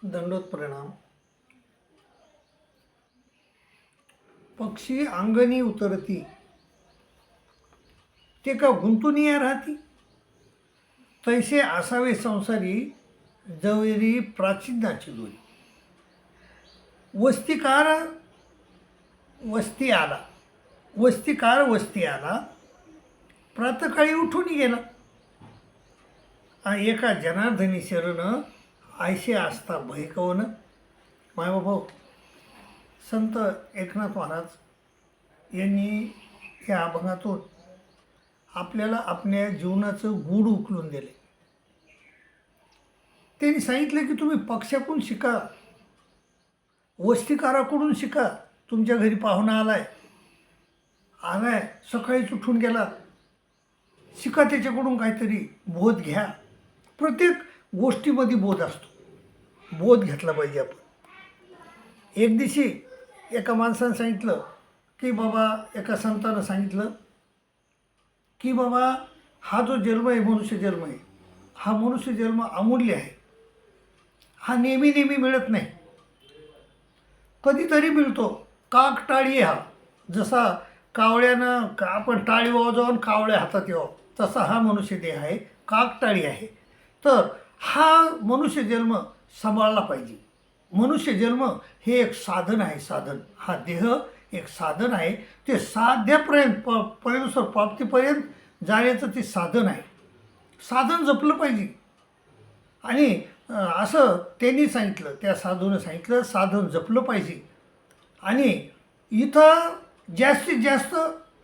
दंडोत प्रणाम. पक्षी अंगणी उतरती ते का गुंतून या राहती. तैसे असावे संसारी जवरी प्राचीनाची दोरी. वस्तीकार वस्ती आला, वस्तीकार वस्ती आला, प्रातकाळी उठून गेला. एका जनार्दनी शरण आयशे असता भयकवन. मायबाभाऊ संत एकनाथ महाराज यांनी या अभंगातून आपल्याला आपल्या जीवनाचं गूढ उकलून दिले. त्यांनी सांगितलं की तुम्ही पक्षाकडून शिका, वस्तीकाराकडून शिका. तुमच्या घरी पाहुणा आलाय सकाळीच उठून गेला, शिका त्याच्याकडून काहीतरी बोध घ्या. प्रत्येक गोष्टीमध्ये बोध असतो, बोध घेतला पाहिजे आपण. एक दिवशी एका माणसानं सांगितलं की बाबा, एका संतानं सांगितलं की बाबा, हा जो जन्म आहे, मनुष्य जन्म आहे, हा मनुष्य जन्म अमूल्य आहे. हा नेहमी नेहमी मिळत नाही, कधीतरी मिळतो. काक टाळी हा, जसा कावळ्यानं आपण टाळी वाजवून कावळ्या हातात यावं, तसा हा मनुष्य देह आहे, काक टाळी आहे. तर हा मनुष्य जन्म सांभाळला पाहिजे. मनुष्य जन्म हे एक साधन आहे, साधन. हा देह एक साधन आहे, ते साध्यापर्यंत परमेश्वर प्राप्तीपर्यंत जाण्याचं ते साधन आहे. साधन जपलं पाहिजे. आणि असं त्यांनी सांगितलं, त्या साधूनं सांगितलं, साधन जपलं पाहिजे. आणि इथं जास्तीत जास्त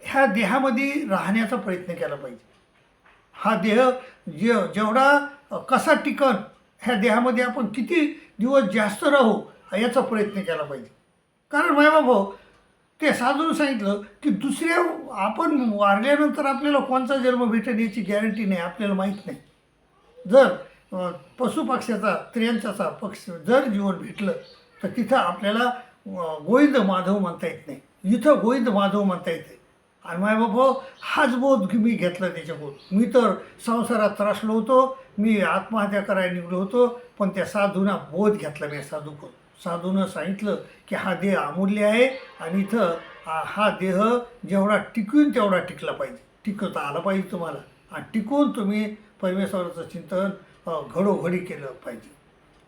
ह्या देहामध्ये राहण्याचा प्रयत्न केला पाहिजे. हा देह जेवढा कसा टिकन, ह्या देहामध्ये आपण किती दिवस जास्त राहू याचा प्रयत्न केला पाहिजे. कारण मायबाभाऊ ते साधून सांगितलं की दुसऱ्या आपण वारल्यानंतर आपल्याला कोणता जन्म भेटेल याची गॅरंटी नाही, आपल्याला माहीत नाही. जर पशुपक्ष्याचा, स्त्रियांचा पक्ष जर जीवन भेटलं तर तिथं आपल्याला गोविंद माधव म्हणता येत नाही, इथं गोविंद माधव म्हणता येते. आणि मायबाबा हाच बोध मी घेतला त्याच्याकडून. मी तर संसारात त्रासलो होतो, मी आत्महत्या करायला निघलो होतो, पण त्या साधूना बोध घेतला मी. साधूनं सांगितलं की हा देह अमूल्य आहे आणि इथं हा देह जेवढा टिकून तेवढा टिकला पाहिजे, टिकवता आला पाहिजे तुम्हाला. आणि टिकून तुम्ही परमेश्वराचं चिंतन घडोघडी केलं पाहिजे.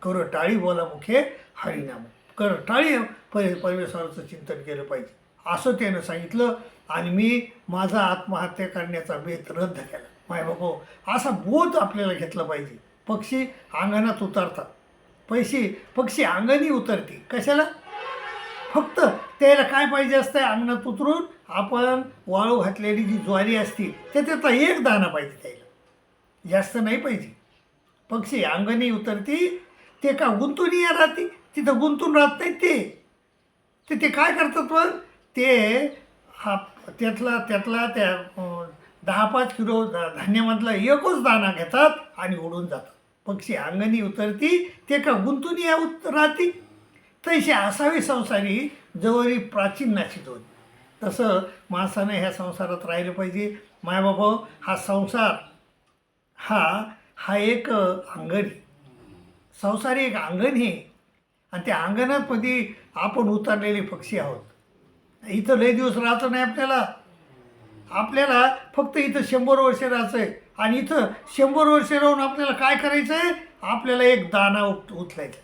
कर टाळी बोला मुखे हरिनाम, कर टाळी परमेश्वराचं चिंतन केलं पाहिजे, असं त्यानं सांगितलं. आणि मी माझा आत्महत्या करण्याचा बेत रद्द केला. मायबाबा असा बोध आपल्याला घेतला पाहिजे. पक्षी अंगणात उतरतात, पक्षी अंगणी उतरते कशाला? फक्त त्याला काय पाहिजे असतं, अंगणात उतरून आपण वाळू घातलेली जी ज्वारी असते त्याचा एक दाणा पाहिजे त्याला, जास्त नाही पाहिजे. पक्षी अंगणी उतरती ते का गुंतून या राहते, तिथं गुंतून राहत नाही. ते काय करतात मग ते त्यातला त्या 10-5 किलो धान्यामधला एकच दाणा घेतात आणि उडून जातात. पक्षी अंगणी उतरती ते का गुंतून या राहती. तैसे असावी संसारी जवळी प्राचीन नाची दोन. तसं माणसानं ह्या संसारात राहिलं पाहिजे. मायबाबा हा संसार हा एक अंगण, संसार एक अंगण हे. आणि त्या अंगणामध्ये आपण उतरलेले पक्षी आहोत. इथं लय दिवस राहायचं नाही आपल्याला फक्त इथं 100 वर्ष राहायचं आहे. आणि इथं 100 वर्ष राहून आपल्याला काय करायचं आहे? आपल्याला एक दाणा उचलायचा,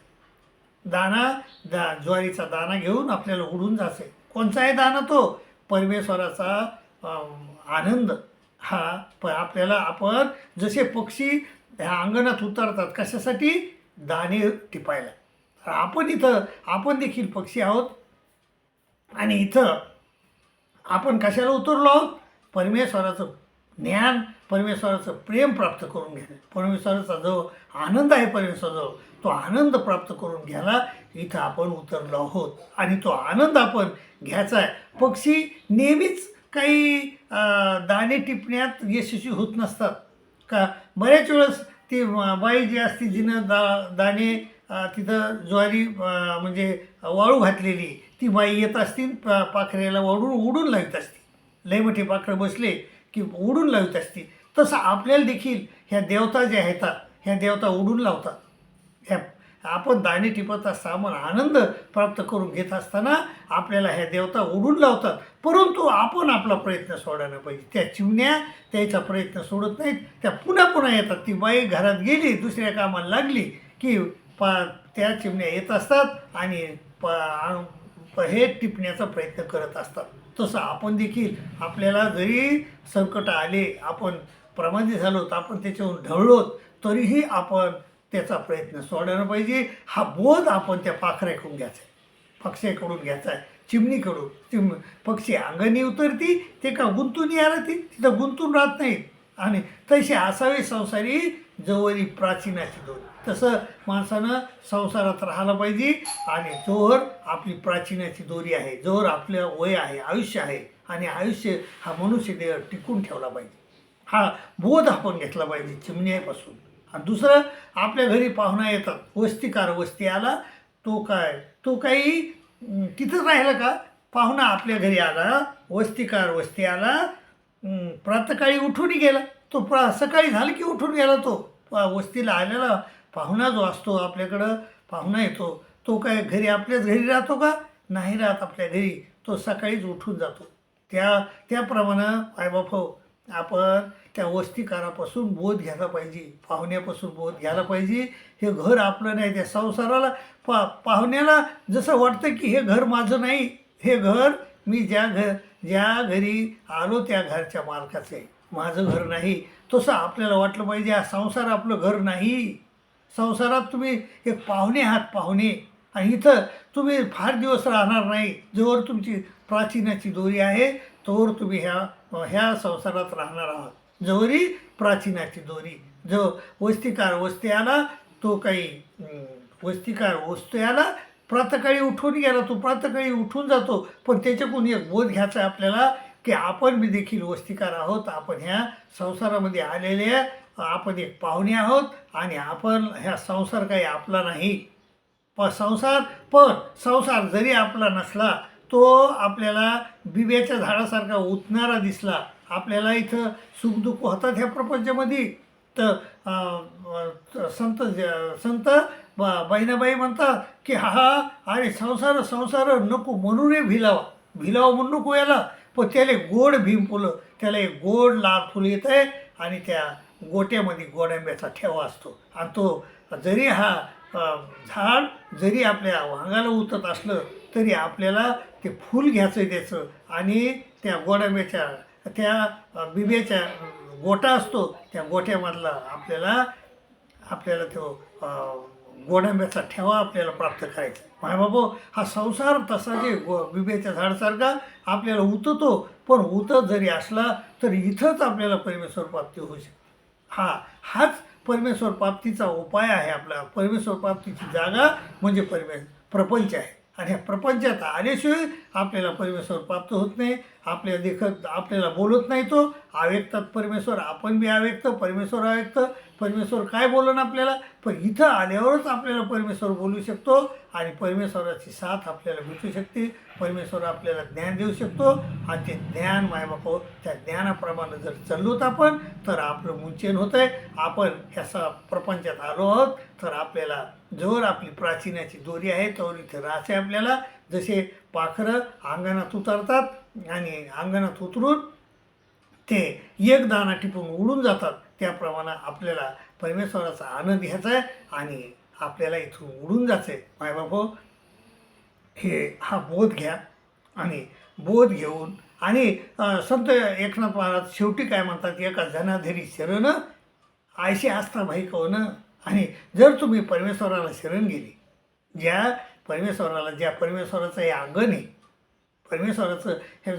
ज्वारीचा दाणा घेऊन आपल्याला उडून जायचं आहे. कोणचा आहे दाणा? तो परमेश्वराचा आनंद. आपल्याला आपण जसे पक्षी ह्या अंगणात उतरतात कशासाठी? दाणे टिपायला. आपण देखील पक्षी आहोत. आणि इथं आपण कशाला उतरलो आहोत? परमेश्वराचं ज्ञान, परमेश्वराचं प्रेम प्राप्त करून घ्यायला. परमेश्वराचा जो आनंद आहे परमेश्वराजवळ, तो आनंद प्राप्त करून घ्यायला इथं आपण उतरलो आहोत. आणि तो आनंद आपण घ्यायचा आहे. पक्षी नेहमीच काही दाणे टिपण्यात यशस्वी होत नसतात का? बऱ्याच वेळेस ती बाई जी असते जिनं दाणे तिथं ज्वारी म्हणजे वाळू घातलेली, ती बाई येत असती, पाखऱ्याला उडून लावित असते. लय मोठे पाखरं बसले की उडून लावित असते. तसं आपल्याला देखील ह्या देवता ज्या आहेत, ह्या देवता उडून लावतात. ह्या आपण दाणे टिपत असताना आनंद प्राप्त करून घेत असताना आपल्याला ह्या देवता ओढून लावतात, परंतु आपण आपला प्रयत्न सोडायला पाहिजे. त्या चिमण्या त्याचा प्रयत्न सोडत नाहीत, त्या पुन्हा पुन्हा येतात. ती बाई घरात गेली, दुसऱ्या कामाला लागली की त्या चिमण्या येत असतात आणि हे टिपण्याचा प्रयत्न करत असतात. तसं आपण देखील आपल्याला जरी संकट आले, आपण प्रमादित झालो, आपण त्याच्यावर ढळलो, तरीही आपण त्याचा प्रयत्न सोडायला पाहिजे. हा बोध आपण त्या पाखराकडून घ्यायचा आहे, पक्ष्याकडून घ्यायचा आहे, चिमणीकडून. पक्षी अंगणी उतरती ते का गुंतून यायला ती तिथं गुंतून राहत नाहीत. आणि तसे असावे संसारी जवळी प्राचीनाची दोरी. तसं माणसानं संसारात राहायला पाहिजे. आणि जोवर आपली प्राचीनाची दोरी आहे, जोवर आपलं वय आहे, आयुष्य आहे, आणि आयुष्य हा मनुष्य देह टिकून ठेवला पाहिजे, हा बोध आपण घेतला पाहिजे चिमण्यापासून. आणि दुसरं, आपल्या घरी पाहुणा येतात, वस्तीकार वस्ती आला, तो काही तिथंच राहिला का? पाहुणा आपल्या घरी आला, वस्तीकार वस्ती आला, प्रातःकाळी उठून गेला. तो सकाळी झालं की उठून गेला. तो वस्तीला आलेला पाहुणा जो असतो, आपल्याकडं पाहुणा येतो, तो काय आपल्याच घरी राहतो का? नाही राहत आपल्या घरी. तो सकाळीच उठून जातो. त्याप्रमाणे आईबाप आपण त्या वस्तीकारापासून बोध घ्यायला पाहिजे, पाहुण्यापासून बोध घ्यायला पाहिजे. हे घर आपलं नाही. त्या संसाराला पाहुण्याला जसं वाटतं की हे घर माझं नाही, हे घर मी ज्या घरी आलो त्या घरच्या मालकाचं आहे, माझं घर नाही. तसं आपल्याला वाटलं पाहिजे. हा संसार आपलं घर नाही. संसारात तुम्ही एक पाहुणे आहात, पाहुणे. आणि इथं तुम्ही फार दिवस राहणार नाही. जोवर तुमची प्राचीनाची दोरी आहे तोवर तुम्ही ह्या संसारात राहणार आहात. जोवरी प्राचीनाची दोरी. जो वस्तीकार वस्ती आला, तो काही वस्तीकार वस्ती आला, प्रातःकाळी उठून गेला, तो प्रातःकाळी उठून जातो. पण त्याच्याकडून एक बोध घ्यायचा आहे आपल्याला की आपण बी देखील वस्तीकार आहोत. आपण ह्या संसारामध्ये आलेले, आपण एक पाहुणे आहोत. आणि आपण ह्या संसार काही आपला नाही. पण संसार जरी आपला नसला, तो आपल्याला बिब्याच्या झाडासारखा उतणारा दिसला. आपल्याला इथं सुखदुःख होतात ह्या प्रपंचामध्ये. तर संत बहिणाबाई म्हणतात की अरे संसार नको म्हणून रे भिलावा म्हणून नको याला. पण त्याला गोड भीम फुलं, त्याला एक गोड लाल फुलं येतं आहे. आणि त्या गोट्यामध्ये गोडांब्याचा ठेवा असतो. आणि तो जरी झाड जरी आपल्या वांगाला उतरत असलं तरी आपल्याला ते फूल घ्यायचं आहे त्याचं. आणि त्या गोडांब्याच्या त्या बिब्याच्या गोटा असतो, त्या गोट्यामधला आपल्याला तो गोडांब्याचा ठेवा आपल्याला प्राप्त करायचा. मायबाबो, हा संसार तसा जे बिब्याच्या झाडासारखा आपल्याला उतरतो. पण उतरत जरी असला तरी इथंच आपल्याला परमेश्वर प्राप्ती होऊ शकते. हाच परमेश्वर प्राप्तीचा उपाय आहे. आपला परमेश्वर प्राप्तीची जागा म्हणजे प्रपंच आहे. आणि ह्या प्रपंचात आल्याशिवाय आपल्याला परमेश्वर प्राप्त होत नाही. आपल्याला बोलत नाही. तो अव्यक्तात परमेश्वर, आपण बी अव्यक्त, परमेश्वर अव्यक्त. परमेश्वर काय बोलणं आपल्याला, पण इथं आल्यावरच आपल्याला परमेश्वर बोलू शकतो. आणि परमेश्वराची साथ आपल्याला भेटू शकते. परमेश्वर आपल्याला ज्ञान देऊ शकतो. आणि ते ज्ञान मायबापो, त्या ज्ञानाप्रमाणे जर चाललोत आपण, तर आपलं मुंचन होतं आहे. आपण ह्या प्रपंचात आलो आहोत, तर आपल्याला जोवर आपली प्राचीनाची दोरी आहे तोवर इथे राहायचं आहे आपल्याला. जसे पाखरं अंगणात उतरतात आणि अंगणात उतरून ते एक दाणा टिपून उडून जातात, त्याप्रमाणे आपल्याला परमेश्वराचा आनंद घ्यायचा आहे. आणि आपल्याला इथून उडून जायचं आहे. मायबापो, हा बोध घ्या. आणि बोध घेऊन आणि संत एकनाथ महाराज शेवटी काय म्हणतात, एका जनाधरी शरण आयशी आस्था भाई कवनं. आणि जर तुम्ही परमेश्वराला शरण गेली, ज्या परमेश्वराचं हे अंगण आहे, परमेश्वराचं हे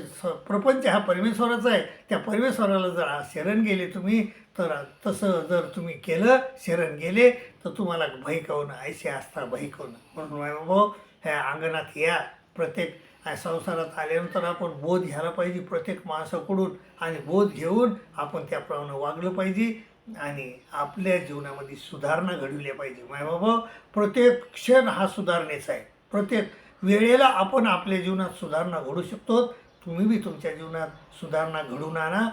प्रपंच हा परमेश्वराचा आहे, त्या परमेश्वराला जर शरण गेले तुम्ही, तर तसं जर तुम्ही केलं, शरण गेले, तर तुम्हाला भैकवणं ऐशी आस्था भैकवणं. म्हणून भाऊ, ह्या अंगणात या. प्रत्येक संसारात आल्यानंतर आपण बोध घ्यायला पाहिजे प्रत्येक माणसाकडून. आणि बोध घेऊन आपण त्याप्रमाणे वागलं पाहिजे. आणि आपल्या जीवनामध्ये सुधारणा घडविल्या पाहिजे. मायबाबा, प्रत्येक क्षण हा सुधारणेचा आहे. प्रत्येक वेळेला आपण आपल्या जीवनात सुधारणा घडू शकतो. तुम्ही बी तुमच्या जीवनात सुधारणा घडवून आणा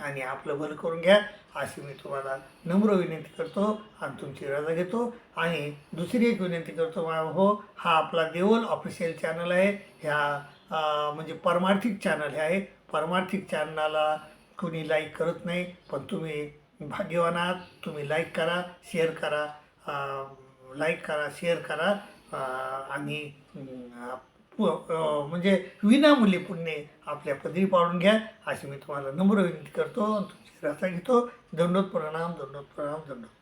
आणि आपलं भलं करून घ्या. अशी मी तुम्हाला नम्र विनंती करतो आणि तुमची रजा घेतो. आणि दुसरी एक विनंती करतो हो, हा आपला देवल ऑफिशियल चॅनल आहे. म्हणजे परमार्थिक चॅनल हे आहे. परमार्थिक चॅनलला कोणी लाईक करत नाही, पण तुम्ही भाग्यवान आहात. तुम्ही लाईक करा, शेअर करा, लाईक करा, शेअर करा. आणि म्हणजे विनामूल्य पुण्य आपल्या पदरी पाडून घ्या अशी मी तुम्हाला नम्र विनंती करतो आणि तुमची रजा घेतो. दंडोत प्रणाम, दंडोत प्रणाम, दंडोत.